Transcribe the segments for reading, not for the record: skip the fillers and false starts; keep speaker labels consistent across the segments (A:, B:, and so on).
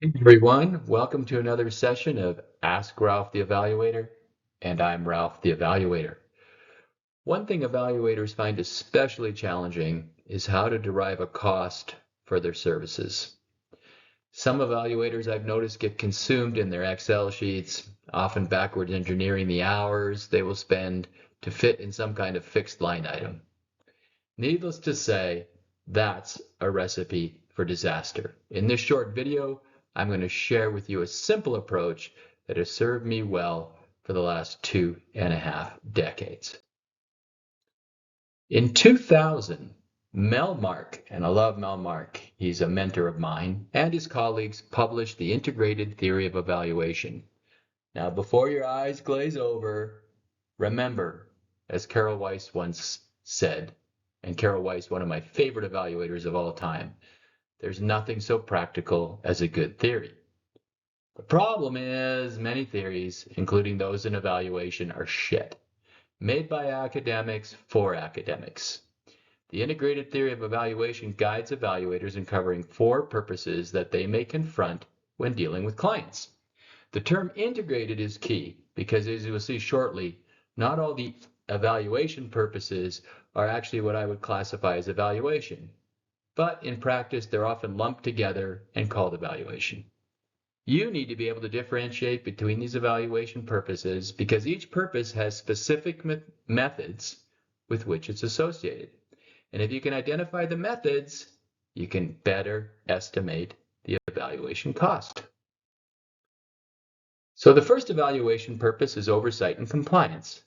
A: Hey everyone, welcome to another session of Ask Ralph the Evaluator, and I'm Ralph the Evaluator. One thing evaluators find especially challenging is how to derive a cost for their services. Some evaluators I've noticed get consumed in their Excel sheets, often backwards engineering the hours they will spend to fit in some kind of fixed line item. Needless to say, that's a recipe for disaster. In this short video, I'm going to share with you a simple approach that has served me well for the last 2.5 decades. In 2000, Mel Mark, and I love Mel Mark, he's a mentor of mine, and his colleagues published the Integrated Theory of Evaluation. Now, before your eyes glaze over, remember, as Carol Weiss once said, and Carol Weiss, one of my favorite evaluators of all time, there's nothing so practical as a good theory. The problem is many theories, including those in evaluation, are shit, made by academics for academics. The integrated theory of evaluation guides evaluators in covering 4 purposes that they may confront when dealing with clients. The term integrated is key because, as you will see shortly, not all the evaluation purposes are actually what I would classify as evaluation, but in practice they're often lumped together and called evaluation. You need to be able to differentiate between these evaluation purposes because each purpose has specific methods with which it's associated. And if you can identify the methods, you can better estimate the evaluation cost. So the first evaluation purpose is oversight and compliance.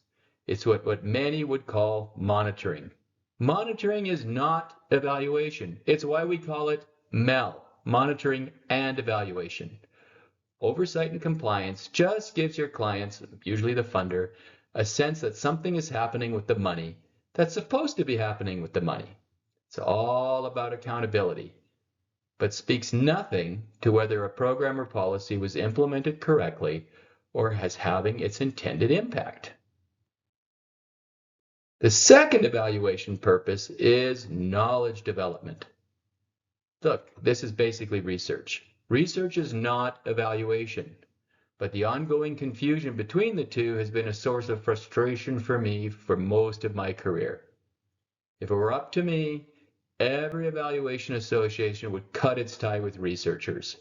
A: It's what many would call monitoring. Monitoring is not evaluation. It's why we call it MEL, monitoring and evaluation. Oversight and compliance just gives your clients, usually the funder, a sense that something is happening with the money that's supposed to be happening with the money. It's all about accountability, but speaks nothing to whether a program or policy was implemented correctly or has having its intended impact. The second evaluation purpose is knowledge development. Look, this is basically research. Research is not evaluation, but the ongoing confusion between the two has been a source of frustration for me for most of my career. If it were up to me, every evaluation association would cut its tie with researchers.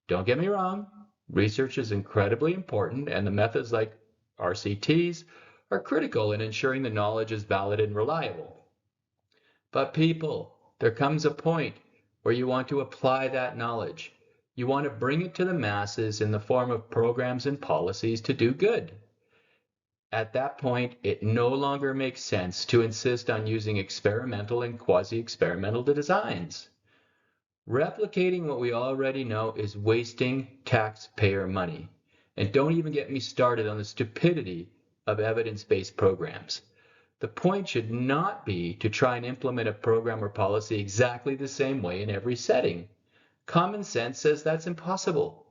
A: Don't get me wrong, research is incredibly important, and the methods like RCTs are critical in ensuring the knowledge is valid and reliable. But people, there comes a point where you want to apply that knowledge. You want to bring it to the masses in the form of programs and policies to do good. At that point, it no longer makes sense to insist on using experimental and quasi-experimental designs. Replicating what we already know is wasting taxpayer money. And don't even get me started on the stupidity of evidence-based programs. The point should not be to try and implement a program or policy exactly the same way in every setting. Common sense says that's impossible.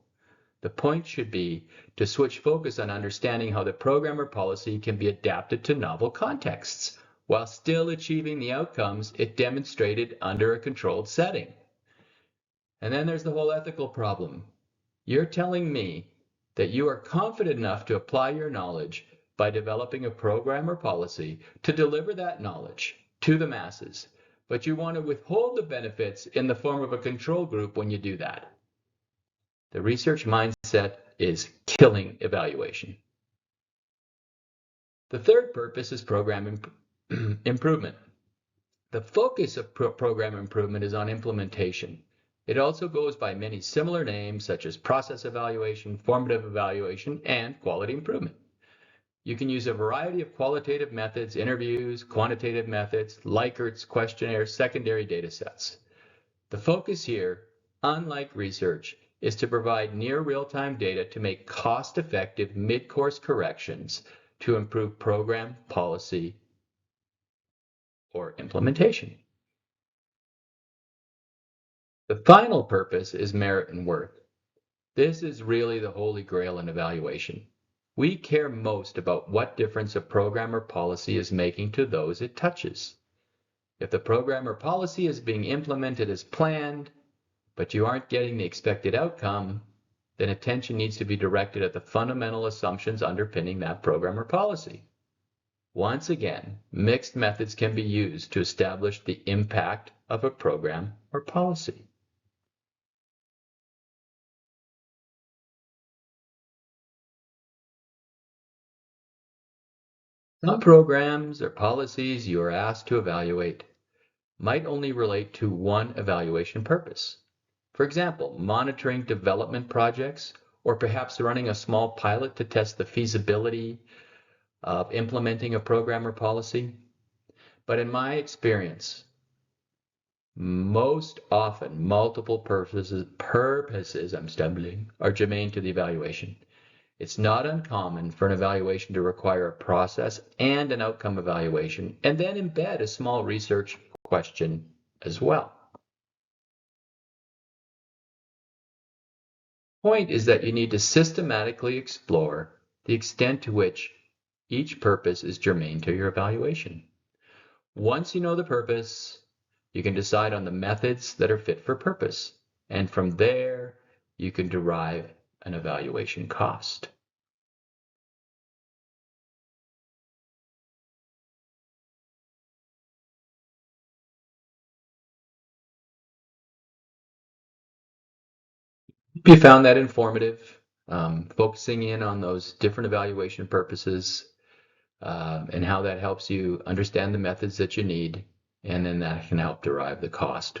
A: The point should be to switch focus on understanding how the program or policy can be adapted to novel contexts, while still achieving the outcomes it demonstrated under a controlled setting. And then there's the whole ethical problem. You're telling me that you are confident enough to apply your knowledge by developing a program or policy to deliver that knowledge to the masses, but you want to withhold the benefits in the form of a control group when you do that. The research mindset is killing evaluation. The third purpose is program improvement. The focus of program improvement is on implementation. It also goes by many similar names such as process evaluation, formative evaluation, and quality improvement. You can use a variety of qualitative methods, interviews, quantitative methods, Likert questionnaires, secondary data sets. The focus here, unlike research, is to provide near real-time data to make cost-effective mid-course corrections to improve program, policy, or implementation. The final purpose is merit and worth. This is really the holy grail in evaluation. We care most about what difference a program or policy is making to those it touches. If the program or policy is being implemented as planned, but you aren't getting the expected outcome, then attention needs to be directed at the fundamental assumptions underpinning that program or policy. Once again, mixed methods can be used to establish the impact of a program or policy. Some programs or policies you are asked to evaluate might only relate to one evaluation purpose. For example, monitoring development projects, or perhaps running a small pilot to test the feasibility of implementing a program or policy. But in my experience, most often multiple purposes are germane to the evaluation. It's not uncommon for an evaluation to require a process and an outcome evaluation, and then embed a small research question as well. The point is that you need to systematically explore the extent to which each purpose is germane to your evaluation. Once you know the purpose, you can decide on the methods that are fit for purpose, and from there, you can derive an evaluation cost. If you found that informative, focusing in on those different evaluation purposes and how that helps you understand the methods that you need, and then that can help derive the cost.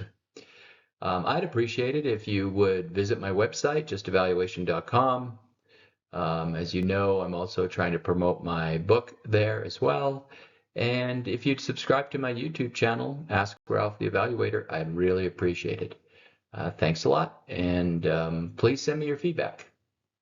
A: I'd appreciate it if you would visit my website, justevaluation.com. As you know, I'm also trying to promote my book there as well. And if you'd subscribe to my YouTube channel, Ask Ralph the Evaluator, I'd really appreciate it. Thanks a lot, and please send me your feedback.